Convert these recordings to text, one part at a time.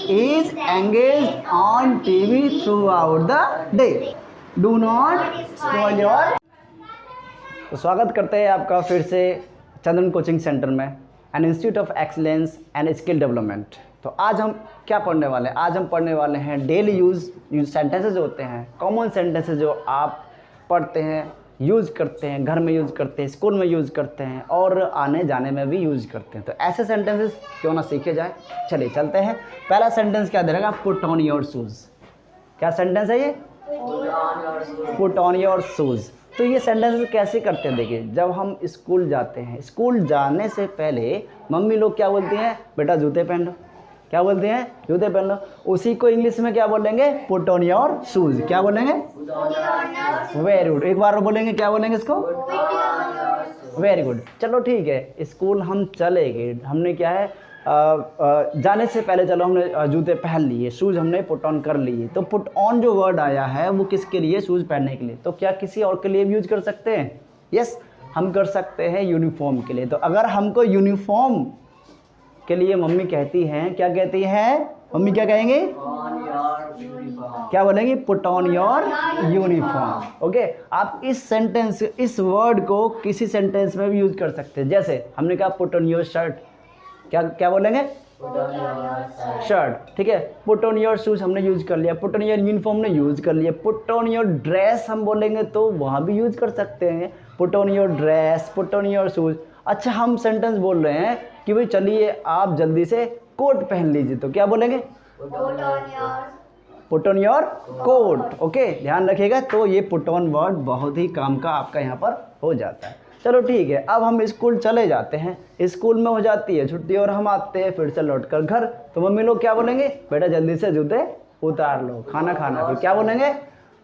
is engaged on TV throughout the day. Do not spoil your. तो स्वागत करते हैं आपका फिर से चंद्रन कोचिंग सेंटर में, an institute of excellence and skill development. तो आज हम क्या पढ़ने वाले हैं? आज हम पढ़ने वाले हैं डेली यूज़ सेंटेंसेज होते हैं, कॉमन सेंटेंसेज जो आप पढ़ते हैं, यूज़ करते हैं, घर में यूज़ करते हैं, स्कूल में यूज़ करते हैं और आने जाने में भी यूज़ करते हैं। तो ऐसे सेंटेंसेस क्यों ना सीखे जाए। चलिए चलते हैं। पहला सेंटेंस क्या दे रहेगा? Put on your shoes. क्या सेंटेंस है ये? Put on your shoes. तो ये सेंटेंस कैसे करते हैं? देखिए, जब हम स्कूल जाते हैं, स्कूल जाने से पहले मम्मी लोग क्या बोलती हैं? बेटा जूते पहन लो। क्या बोलते हैं? जूते पहन लो। उसी को इंग्लिश में क्या बोलेंगे? Put on your shoes. क्या बोलेंगे? Very good. एक बार बोलेंगे, क्या बोलेंगे इसको? Very good. चलो ठीक है, स्कूल हम चले गए, हमने क्या है जाने से पहले चलो हमने जूते पहन लिए, शूज़ हमने पुट ऑन कर लिए। तो पुट ऑन जो वर्ड आया है वो किसके लिए? शूज़ पहनने के लिए। तो क्या किसी और के लिए भी यूज कर सकते हैं? यस, हम कर सकते हैं यूनिफॉर्म के लिए। तो अगर हमको यूनिफॉर्म के लिए मम्मी कहती हैं, क्या कहती हैं मम्मी? क्या कहेंगे? क्या बोलेंगे? Put on your uniform. Okay, आप इस सेंटेंस, इस वर्ड को किसी सेंटेंस में भी यूज कर सकते हैं। जैसे हमने कहा पुट ऑन योर शर्ट, क्या क्या बोलेंगे? शर्ट। ठीक है। पुट ऑन योर शूज हमने यूज कर लिया, पुट ऑन योर यूनिफॉर्म ने यूज कर लिया। पुट ऑन योर ड्रेस हम बोलेंगे तो वहाँ भी यूज कर सकते हैं, put on your dress, put on your shoes. अच्छा, हम सेंटेंस बोल रहे हैं कि भाई चलिए आप जल्दी से कोट पहन लीजिए, तो क्या बोलेंगे? Put on your coat. Okay, ध्यान रखिएगा। तो ये पुट ऑन वर्ड बहुत ही काम का आपका यहाँ पर हो जाता है। चलो ठीक है, अब हम स्कूल चले जाते हैं, स्कूल में हो जाती है छुट्टी और हम आते हैं फिर से लौटकर घर। तो मम्मी लोग क्या बोलेंगे? बेटा जल्दी से जूते उतार लो, खाना खाना। फिर क्या बोलेंगे?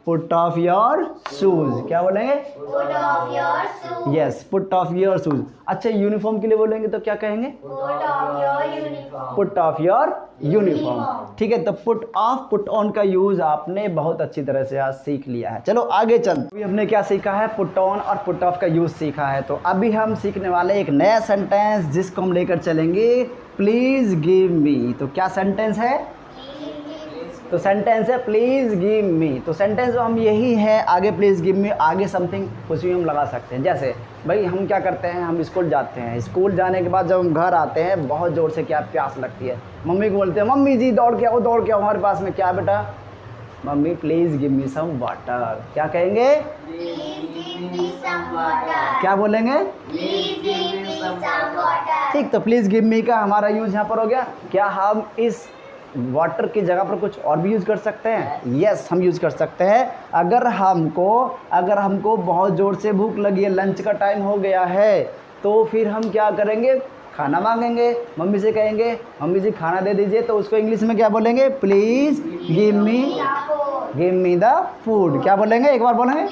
Put off your shoes. क्या बोलेंगे? Put off your shoes. Yes, put off your shoes. अच्छा, यूनिफॉर्म के लिए बोलेंगे तो क्या कहेंगे? Put off your uniform. Put off your uniform. ठीक है, तो पुट ऑफ, पुट ऑन का यूज आपने बहुत अच्छी तरह से आज सीख लिया है। चलो आगे चल। अभी हमने क्या सीखा है? पुट ऑन और पुट ऑफ का यूज सीखा है। तो अभी हम सीखने वाले एक नया सेंटेंस जिसको हम लेकर चलेंगे, प्लीज गिव मी। तो क्या सेंटेंस है? तो सेंटेंस है प्लीज़ गिव मी। तो सेंटेंस हम यही है, आगे प्लीज़ गिव मी, आगे समथिंग कुछ भी हम लगा सकते हैं। जैसे भाई हम क्या करते हैं, हम स्कूल जाते हैं, स्कूल जाने के बाद जब हम घर आते हैं बहुत ज़ोर से क्या प्यास लगती है, मम्मी को बोलते हैं मम्मी जी दौड़ के आओ, दौड़ के आओ, हमारे पास में क्या है बेटा? Mummy please give me some water. क्या कहेंगे? क्या बोलेंगे? ठीक, तो प्लीज़ गिव मी का हमारा यूज यहाँ पर हो गया। क्या हम इस वाटर की जगह पर कुछ और भी यूज़ कर सकते हैं? यस, हम यूज़ कर सकते हैं। अगर हमको बहुत ज़ोर से भूख लगी है, लंच का टाइम हो गया है, तो फिर हम क्या करेंगे? खाना मांगेंगे, मम्मी से कहेंगे मम्मी जी खाना दे दीजिए। तो उसको इंग्लिश में क्या बोलेंगे? Please give me the food. क्या बोलेंगे? एक बार बोलेंगे?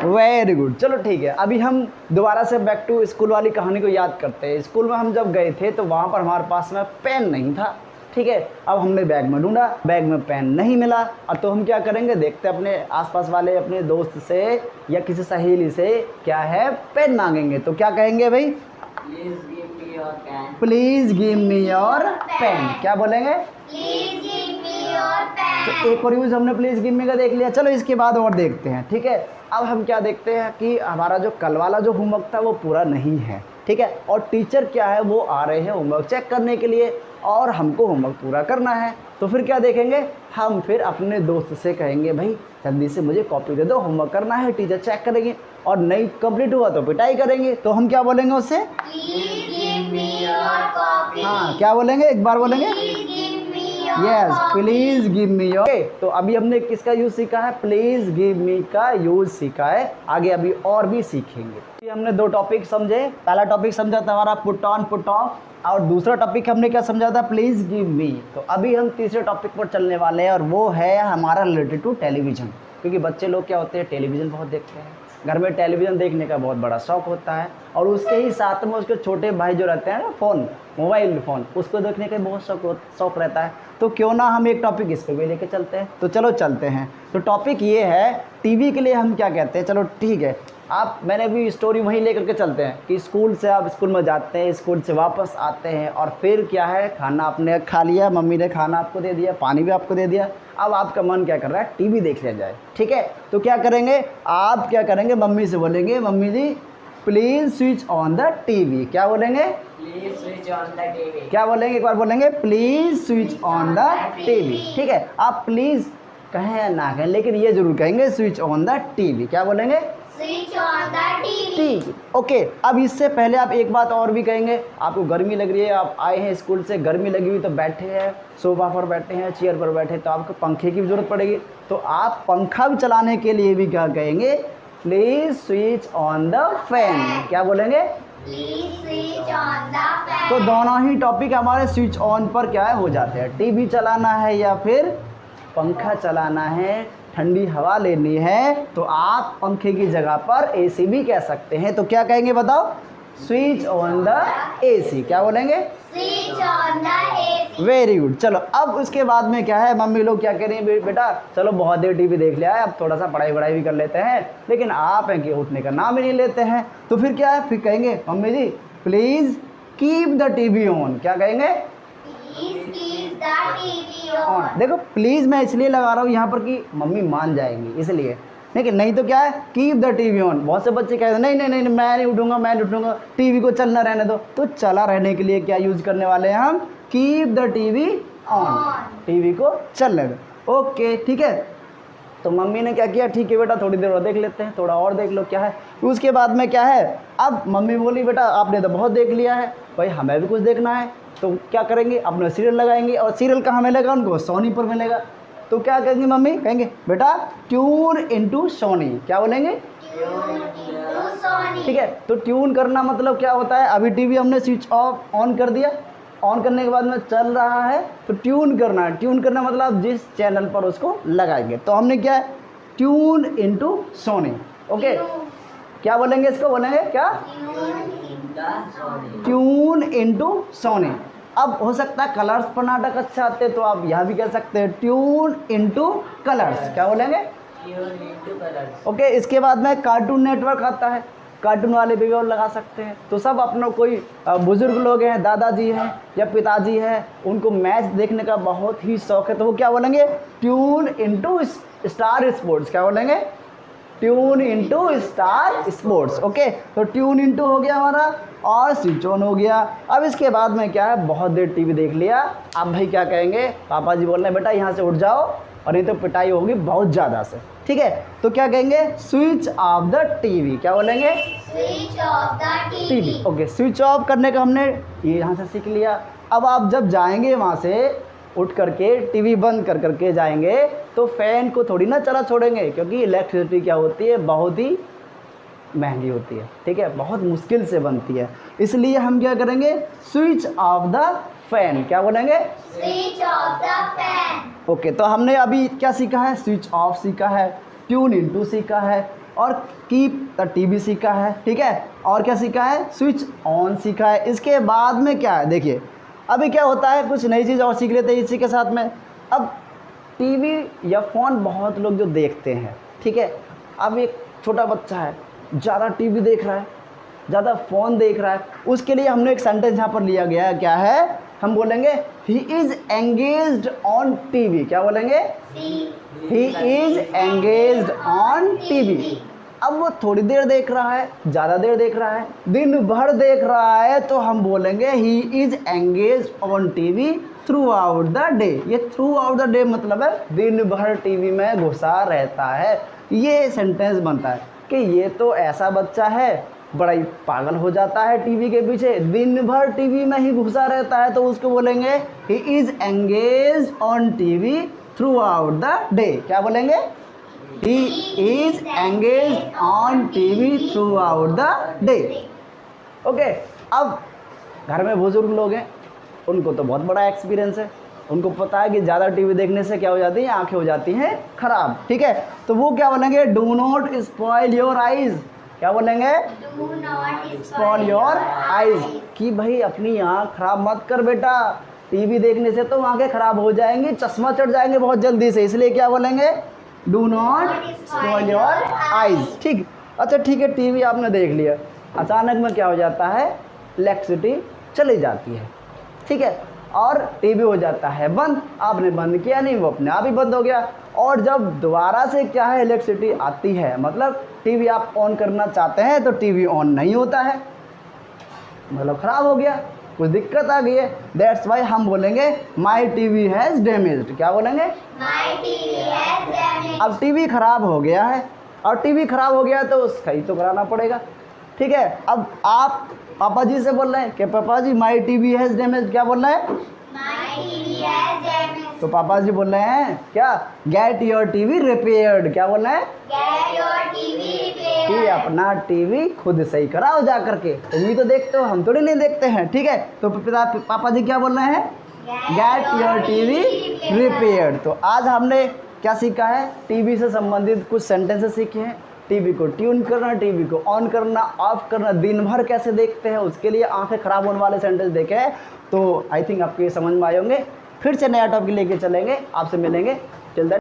Very good. चलो ठीक है, अभी हम दोबारा से बैक टू स्कूल वाली कहानी को याद करते हैं। स्कूल में हम जब गए थे तो वहाँ पर हमारे पास में पेन नहीं था। ठीक है, अब हमने बैग में ढूंढा, बैग में पेन नहीं मिला। और तो हम क्या करेंगे? देखते अपने आसपास वाले अपने दोस्त से या किसी सहेली से क्या है, पेन मांगेंगे। तो क्या कहेंगे भाई? Please give me your pen. क्या बोलेंगे? तो एक और यूज़ हमने प्लीज़ गिव मी का देख लिया। चलो इसके बाद और देखते हैं। ठीक है, अब हम क्या देखते हैं कि हमारा जो कल वाला जो होमवर्क था वो पूरा नहीं है। ठीक है, और टीचर क्या है, वो आ रहे हैं होमवर्क चेक करने के लिए और हमको होमवर्क पूरा करना है। तो फिर क्या देखेंगे? हम फिर अपने दोस्त से कहेंगे भाई जल्दी से मुझे कॉपी दे दो, होमवर्क करना है, टीचर चेक करेंगे और नहीं कंप्लीट हुआ तो पिटाई करेंगे। तो हम क्या बोलेंगे उससे? हाँ, क्या बोलेंगे? एक बार बोलेंगे? Yes, please give me your. तो अभी हमने किसका यूज़ सीखा है? प्लीज़ गिव मी का यूज़ सीखा है। आगे अभी और भी सीखेंगे। अभी हमने दो टॉपिक समझे। पहला टॉपिक समझा था हमारा पुट ऑन पुट ऑफ, और दूसरा टॉपिक हमने क्या समझा था? प्लीज़ गिव मी। तो अभी हम तीसरे टॉपिक पर चलने वाले हैं और वो है हमारा रिलेटेड टू टेलीविज़न। क्योंकि बच्चे लोग क्या होते हैं, टेलीविज़न बहुत देखते हैं, घर में टेलीविज़न देखने का बहुत बड़ा शौक़ होता है। और उसके ही साथ में उसके छोटे भाई जो रहते हैं ना, फ़ोन, मोबाइल फ़ोन, उसको देखने का बहुत शौक़ रहता है। तो क्यों ना हम एक टॉपिक इस पर भी लेके चलते हैं। तो चलो चलते हैं। तो टॉपिक ये है, टीवी के लिए हम क्या कहते हैं? चलो ठीक है, आप मैंने भी स्टोरी वहीं लेकर के चलते हैं कि स्कूल से आप स्कूल में जाते हैं, स्कूल से वापस आते हैं और फिर क्या है, खाना आपने खा लिया, मम्मी ने खाना आपको दे दिया, पानी भी आपको दे दिया, अब आपका मन क्या कर रहा है, टीवी देख लिया जाए। ठीक है, तो क्या करेंगे आप, क्या करेंगे, मम्मी से बोलेंगे mummy ji please switch on the TV. क्या बोलेंगे, please switch on the TV. क्या बोलेंगे, एक बार बोलेंगे please switch on the TV. ठीक है, आप प्लीज़ कहें या ना कहें लेकिन ये जरूर कहेंगे स्विच ऑन द टीवी। क्या बोलेंगे, स्विच ऑन द टीवी। ठीक, ओके। अब इससे पहले आप एक बात और भी कहेंगे, आपको गर्मी लग रही है, आप आए हैं स्कूल से, गर्मी लगी हुई तो बैठे हैं सोफा पर बैठे हैं, चेयर पर बैठे, तो आपको पंखे की भी ज़रूरत पड़ेगी, तो आप पंखा भी चलाने के लिए भी क्या कहेंगे, please switch on the fan. क्या बोलेंगे, please switch on the fan. तो दोनों ही टॉपिक हमारे स्विच ऑन पर क्या है हो जाते हैं। टीवी चलाना है या फिर पंखा चलाना है, ठंडी हवा लेनी है, तो आप पंखे की जगह पर एसी भी कह सकते हैं। तो क्या कहेंगे बताओ, स्विच ऑन द एसी। क्या बोलेंगे, switch on the AC. Very good. चलो अब उसके बाद में क्या है, मम्मी लोग क्या कह रही हैं, बेटा चलो बहुत देर टीवी देख लिया है, अब थोड़ा सा पढ़ाई वढ़ाई भी कर लेते हैं, लेकिन आप हैं कि उठने का नाम ही नहीं लेते हैं। तो फिर क्या है, फिर कहेंगे mummy ji please keep the TV on. क्या कहेंगे, please keep the TV on. On. देखो प्लीज़ मैं इसलिए लगा रहा हूँ यहाँ पर कि मम्मी मान जाएंगी इसलिए, लेकिन नहीं तो क्या है, कीप द टीवी ऑन। बहुत से बच्चे कहते हैं नहीं नहीं नहीं मैं नहीं उठूँगा, मैं नहीं उठूँगा, टीवी को चलना रहने दो। तो चला रहने के लिए क्या यूज़ करने वाले हैं हम, keep the TV on, TV को चलने दो। ओके ठीक है, तो मम्मी ने क्या किया, ठीक है बेटा थोड़ी देर और देख लेते हैं, थोड़ा और देख लो क्या है। उसके बाद में क्या है, अब मम्मी बोली बेटा आपने तो बहुत देख लिया है, भाई हमें भी कुछ देखना है, तो क्या करेंगे, अपना सीरियल लगाएंगे, और सीरियल कहाँ मिलेगा उनको, सोनी पर मिलेगा। तो क्या कहेंगे मम्मी, कहेंगे बेटा ट्यून इनटू सोनी। क्या बोलेंगे, ट्यून इनटू सोनी। ठीक है, तो ट्यून करना मतलब क्या होता है, अभी टीवी हमने स्विच ऑफ ऑन कर दिया, ऑन करने के बाद में चल रहा है, तो ट्यून करना है। ट्यून करना मतलब आप जिस चैनल पर उसको लगाएंगे, तो हमने क्या है, ट्यून इनटू सोनी। ओके, क्या बोलेंगे इसको, बोलेंगे क्या, tune into Sony. Tune into Sony. अब हो सकता है कलर्स पर नाटक अच्छा आते हैं, तो आप यहाँ भी कह सकते हैं ट्यून इनटू कलर्स। क्या बोलेंगे, ट्यून इनटू कलर्स। ओके। इसके बाद में कार्टून नेटवर्क आता है, कार्टून वाले भी और लगा सकते हैं। तो सब अपना कोई बुजुर्ग लोग हैं, दादाजी हैं या पिताजी हैं, उनको मैच देखने का बहुत ही शौक है, तो वो क्या बोलेंगे, ट्यून इनटू स्टार स्पोर्ट्स। क्या बोलेंगे, tune into star sports. Okay, तो ट्यून इनटू हो गया हमारा और स्विच ऑन हो गया। अब इसके बाद में क्या है, बहुत देर टीवी देख लिया, अब भाई क्या कहेंगे, पापा जी बोल रहे हैं बेटा यहाँ से उठ जाओ और नहीं तो पिटाई होगी बहुत ज़्यादा से। ठीक है, तो क्या कहेंगे, स्विच ऑफ द टीवी। क्या बोलेंगे, switch off the TV. TV. Okay, switch off करने का हमने ये यहाँ से सीख लिया। अब आप जब जाएंगे वहाँ से उठ करके टीवी बंद कर करके जाएंगे, तो फ़ैन को थोड़ी ना चला छोड़ेंगे, क्योंकि इलेक्ट्रिसिटी क्या होती है, बहुत ही महंगी होती है। ठीक है, बहुत मुश्किल से बनती है, इसलिए हम क्या करेंगे, स्विच ऑफ द फैन। क्या बोलेंगे, switch off the fan. Okay. तो हमने अभी क्या सीखा है, स्विच ऑफ सीखा है, ट्यून इनटू सीखा है और कीप द टीवी सीखा है। ठीक है, और क्या सीखा है, स्विच ऑन सीखा है। इसके बाद में क्या है, देखिए अभी क्या होता है, कुछ नई चीज़ और सीख लेते हैं इसी के साथ में। अब टीवी या फ़ोन बहुत लोग जो देखते हैं, ठीक है, अब एक छोटा बच्चा है ज़्यादा टीवी देख रहा है, ज़्यादा फ़ोन देख रहा है, उसके लिए हमने एक सेंटेंस यहाँ पर लिया गया है, क्या है, हम बोलेंगे he is engaged on TV. क्या बोलेंगे, he is engaged on TV. अब वो थोड़ी देर देख रहा है, ज़्यादा देर देख रहा है, दिन भर देख रहा है, तो हम बोलेंगे he is engaged on TV through out the day. ये थ्रू आउट द डे मतलब है दिन भर टीवी में घुसा रहता है। ये सेंटेंस बनता है कि ये तो ऐसा बच्चा है बड़ा ही पागल हो जाता है टीवी के पीछे, दिन भर टीवी में ही घुसा रहता है, तो उसको बोलेंगे he is engaged on TV through out the day. क्या बोलेंगे, he is engaged on TV through out the day. Okay, अब घर में बुजुर्ग लोग हैं, उनको तो बहुत बड़ा एक्सपीरियंस है, उनको पता है कि ज़्यादा टीवी देखने से क्या हो जाती है, आंखें हो जाती हैं ख़राब। ठीक है, तो वो क्या बोलेंगे, do not spoil your eyes. क्या बोलेंगे, do not spoil your eyes, कि भाई अपनी आँख खराब मत कर बेटा, टीवी देखने से तो आँखें खराब हो जाएंगी, चश्मा चढ़ जाएंगे बहुत जल्दी से, इसलिए क्या बोलेंगे, do not spoil your eyes. ठीक, अच्छा ठीक है, टीवी आपने देख लिया, अचानक में क्या हो जाता है, इलेक्ट्रिसिटी चली जाती है, ठीक है, और टीवी हो जाता है बंद। आपने बंद किया नहीं, वो अपने आप ही बंद हो गया। और जब दोबारा से क्या है, इलेक्ट्रिसिटी आती है, मतलब टीवी आप ऑन करना चाहते हैं तो टीवी ऑन नहीं होता है, मतलब ख़राब हो गया, कुछ दिक्कत आ गई है। दैट्स वाई हम बोलेंगे माई टीवी हैज़ डैमेज्ड। क्या बोलेंगे? My TV has damaged. अब टीवी ख़राब हो गया है, और टीवी ख़राब हो गया तो उसका ही तो कराना पड़ेगा, ठीक है। अब आप पापा जी से बोल रहे हैं कि पापा जी माई टीवी हैज़ डैमेज्ड। क्या बोल रहे हैं? My TV has damaged. तो पापा जी बोल रहे हैं क्या, गेट योर टीवी रिपेयर्ड। क्या बोल रहे हैं? Get your TV repaired. कि अपना टीवी खुद सही कराओ जा करके, तुम ही तो देखते हो, हम थोड़ी नहीं देखते हैं, ठीक है। तो पापा जी क्या बोल रहे हैं? Get your TV repaired. तो आज हमने क्या सीखा है, टीवी से संबंधित कुछ सेंटेंसेस सीखे हैं। टीवी को ट्यून करना, टीवी को ऑन करना, ऑफ करना, दिन भर कैसे देखते हैं, उसके लिए आंखें ख़राब होने वाले सेंटेंस देखे हैं। तो आई थिंक आपको ये समझ में आए होंगे। फिर से नया टॉपिक लेके चलेंगे, आपसे मिलेंगे। Till that